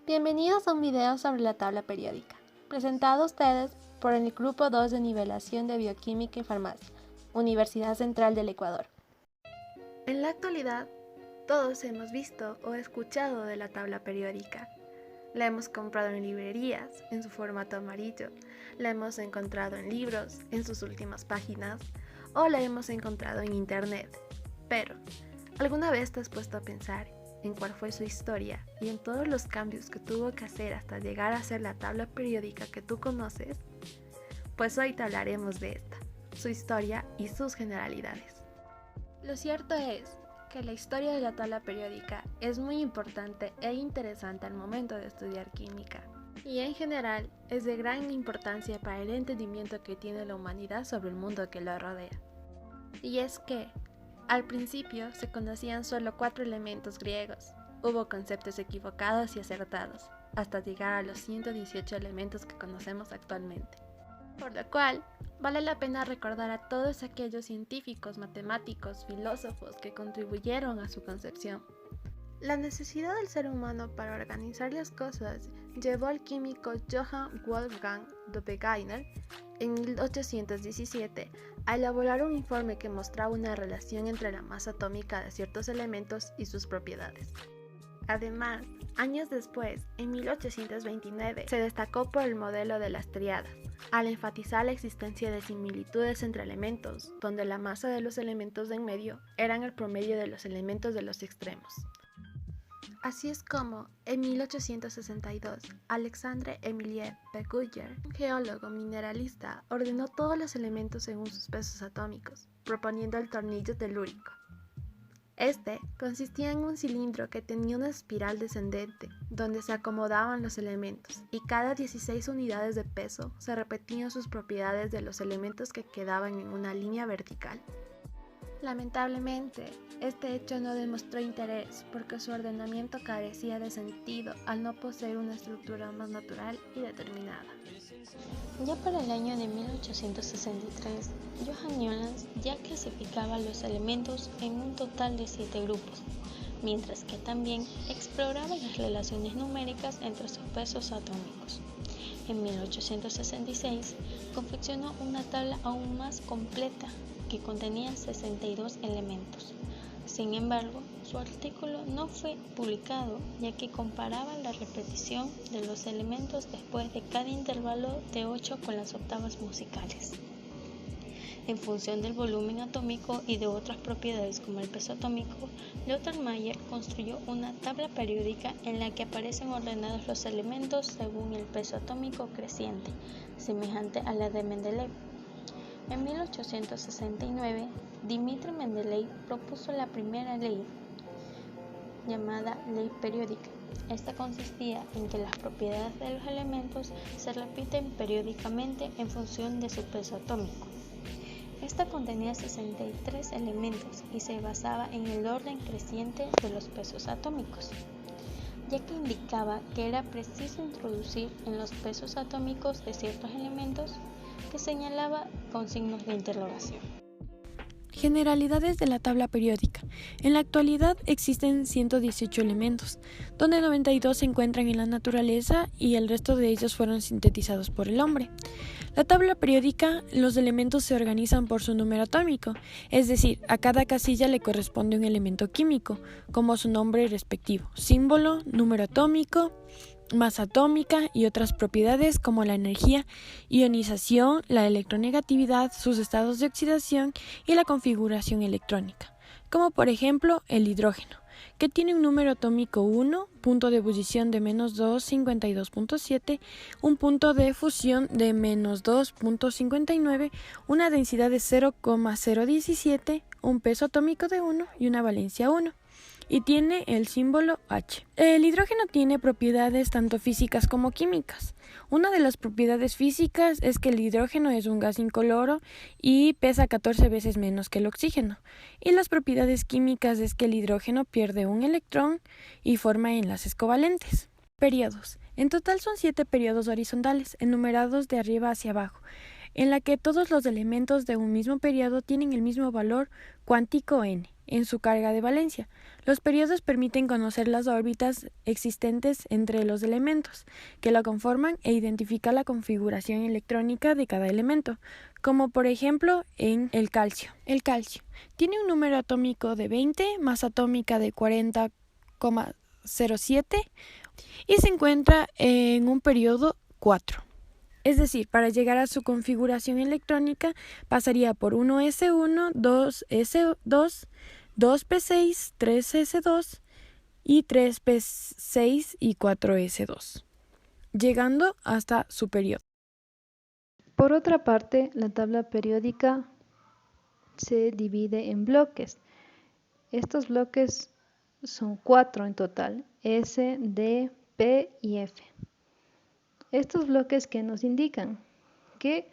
Bienvenidos a un video sobre la tabla periódica, presentado a ustedes por el Grupo 2 de Nivelación de Bioquímica y Farmacia, Universidad Central del Ecuador. En la actualidad, todos hemos visto o escuchado de la tabla periódica. La hemos comprado en librerías, en su formato amarillo, la hemos encontrado en libros, en sus últimas páginas, o la hemos encontrado en internet. Pero, ¿alguna vez te has puesto a pensar en cuál fue su historia y en todos los cambios que tuvo que hacer hasta llegar a ser la tabla periódica que tú conoces? Pues hoy te hablaremos de esta, su historia y sus generalidades. Lo cierto es que la historia de la tabla periódica es muy importante e interesante al momento de estudiar química, y en general es de gran importancia para el entendimiento que tiene la humanidad sobre el mundo que lo rodea. Y es que, al principio se conocían solo 4 elementos griegos. Hubo conceptos equivocados y acertados, hasta llegar a los 118 elementos que conocemos actualmente. Por lo cual, vale la pena recordar a todos aquellos científicos, matemáticos, filósofos que contribuyeron a su concepción. La necesidad del ser humano para organizar las cosas llevó al químico Johann Wolfgang Doppelgänger en 1817 a elaborar un informe que mostraba una relación entre la masa atómica de ciertos elementos y sus propiedades. Además, años después, en 1829, se destacó por el modelo de las tríadas, al enfatizar la existencia de similitudes entre elementos, donde la masa de los elementos de en medio eran el promedio de los elementos de los extremos. Así es como, en 1862, Alexandre Émile Pécuchet, un geólogo mineralista, ordenó todos los elementos según sus pesos atómicos, proponiendo el tornillo telúrico. Este consistía en un cilindro que tenía una espiral descendente, donde se acomodaban los elementos, y cada 16 unidades de peso se repetían sus propiedades de los elementos que quedaban en una línea vertical. Lamentablemente, este hecho no demostró interés porque su ordenamiento carecía de sentido al no poseer una estructura más natural y determinada. Ya para el año de 1863, Johann Newlands ya clasificaba los elementos en un total de 7 grupos, mientras que también exploraba las relaciones numéricas entre sus pesos atómicos. En 1866, confeccionó una tabla aún más completa que contenía 62 elementos. Sin embargo, su artículo no fue publicado, ya que comparaba la repetición de los elementos después de cada intervalo de 8 con las octavas musicales. En función del volumen atómico y de otras propiedades como el peso atómico, Lothar Meyer construyó una tabla periódica en la que aparecen ordenados los elementos según el peso atómico creciente, semejante a la de Mendeleev. En 1869, Dmitri Mendeleev propuso la primera ley, llamada ley periódica. Esta consistía en que las propiedades de los elementos se repiten periódicamente en función de su peso atómico. Esta contenía 63 elementos y se basaba en el orden creciente de los pesos atómicos, ya que indicaba que era preciso introducir en los pesos atómicos de ciertos elementos que señalaba con signos de interrogación. Generalidades de la tabla periódica. En la actualidad existen 118 elementos, donde 92 se encuentran en la naturaleza y el resto de ellos fueron sintetizados por el hombre. La tabla periódica, los elementos se organizan por su número atómico, es decir, a cada casilla le corresponde un elemento químico, como su nombre respectivo, símbolo, número atómico, masa atómica y otras propiedades como la energía, ionización, la electronegatividad, sus estados de oxidación y la configuración electrónica, como por ejemplo el hidrógeno, que tiene un número atómico 1, punto de ebullición de -252.7, un punto de fusión de -2.59, una densidad de 0,017, un peso atómico de 1 y una valencia 1. Y tiene el símbolo H. El hidrógeno tiene propiedades tanto físicas como químicas. Una de las propiedades físicas es que el hidrógeno es un gas incoloro y pesa 14 veces menos que el oxígeno. Y las propiedades químicas es que el hidrógeno pierde un electrón y forma enlaces covalentes. Periodos. En total son 7 periodos horizontales, enumerados de arriba hacia abajo, en la que todos los elementos de un mismo periodo tienen el mismo valor cuántico n. en su carga de valencia. Los periodos permiten conocer las órbitas existentes entre los elementos que lo conforman e identificar la configuración electrónica de cada elemento, como por ejemplo en el calcio. El calcio tiene un número atómico de 20, masa atómica de 40,07 y se encuentra en un periodo 4. Es decir, para llegar a su configuración electrónica pasaría por 1s1, 2s2, 2p6, 3s2 y 3p6 y 4s2, llegando hasta su periodo. Por otra parte, la tabla periódica se divide en bloques. Estos bloques son 4 en total: S, D, P y F. Estos bloques que nos indican que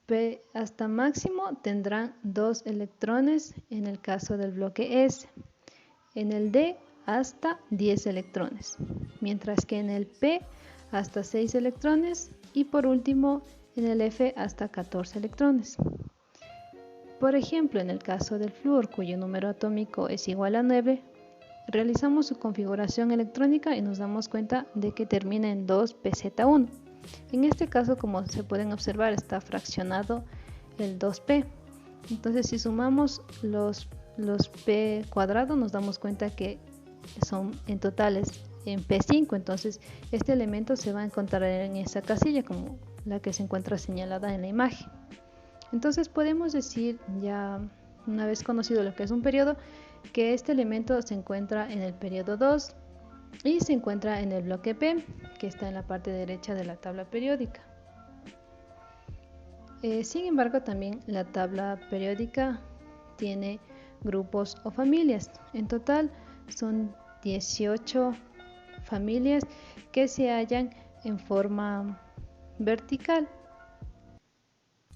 P hasta máximo tendrán 2 electrones en el caso del bloque S, en el D hasta 10 electrones, mientras que en el P hasta 6 electrones y por último en el F hasta 14 electrones. Por ejemplo, en el caso del flúor, cuyo número atómico es igual a 9, realizamos su configuración electrónica y nos damos cuenta de que termina en 2pz1. En este caso, como se pueden observar, está fraccionado el 2p. Entonces, si sumamos los p cuadrados, nos damos cuenta que son en totales en p5. Entonces, este elemento se va a encontrar en esa casilla como la que se encuentra señalada en la imagen. Entonces, podemos decir, ya una vez conocido lo que es un periodo, que este elemento se encuentra en el periodo 2 y se encuentra en el bloque P, que está en la parte derecha de la tabla periódica. Sin embargo, también la tabla periódica tiene grupos o familias. En total son 18 familias que se hallan en forma vertical.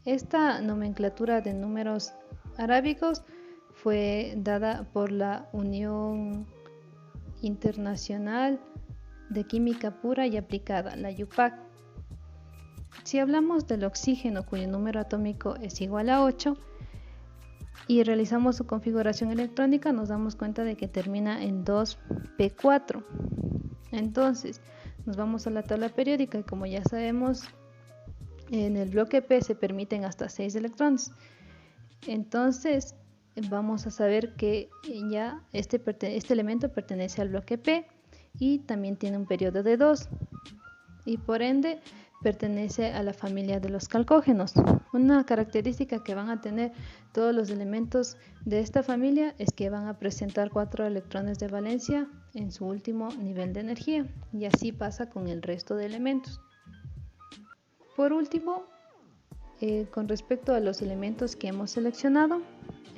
Esta nomenclatura de números arábigos fue dada por la Unión Internacional de Química Pura y Aplicada, la UPAC. Si hablamos del oxígeno, cuyo número atómico es igual a 8, y realizamos su configuración electrónica, nos damos cuenta de que termina en 2p4. Entonces, nos vamos a la tabla periódica y como ya sabemos, en el bloque P se permiten hasta 6 electrones. Entonces, vamos a saber que ya este elemento pertenece al bloque P y también tiene un periodo de 2 y por ende pertenece a la familia de los chalcógenos. Una característica que van a tener todos los elementos de esta familia es que van a presentar 4 electrones de valencia en su último nivel de energía, y así pasa con el resto de elementos. Por último, con respecto a los elementos que hemos seleccionado,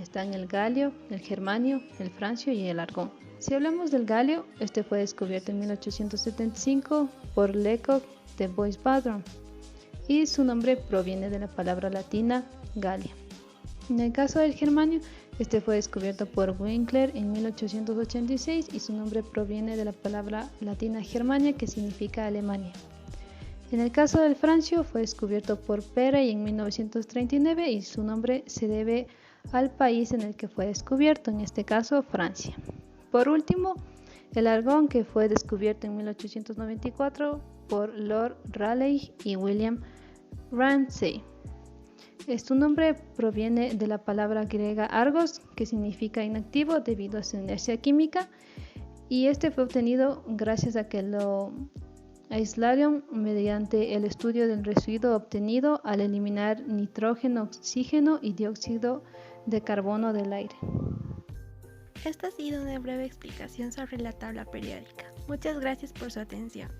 están el galio, el germanio, el francio y el argón. Si hablamos del galio, este fue descubierto en 1875 por Lecoq de Bois-Badron y su nombre proviene de la palabra latina galia. En el caso del germanio, este fue descubierto por Winkler en 1886 y su nombre proviene de la palabra latina Germania, que significa Alemania. En el caso del francio, fue descubierto por Perey en 1939 y su nombre se debe al país en el que fue descubierto, en este caso Francia. Por último, el argón, que fue descubierto en 1894 por Lord Rayleigh y William Ramsay. Su nombre proviene de la palabra griega argos, que significa inactivo debido a su inercia química, y este fue obtenido gracias a que lo aislaron mediante el estudio del residuo obtenido al eliminar nitrógeno, oxígeno y dióxido de carbono del aire. Esta ha sido una breve explicación sobre la tabla periódica. Muchas gracias por su atención.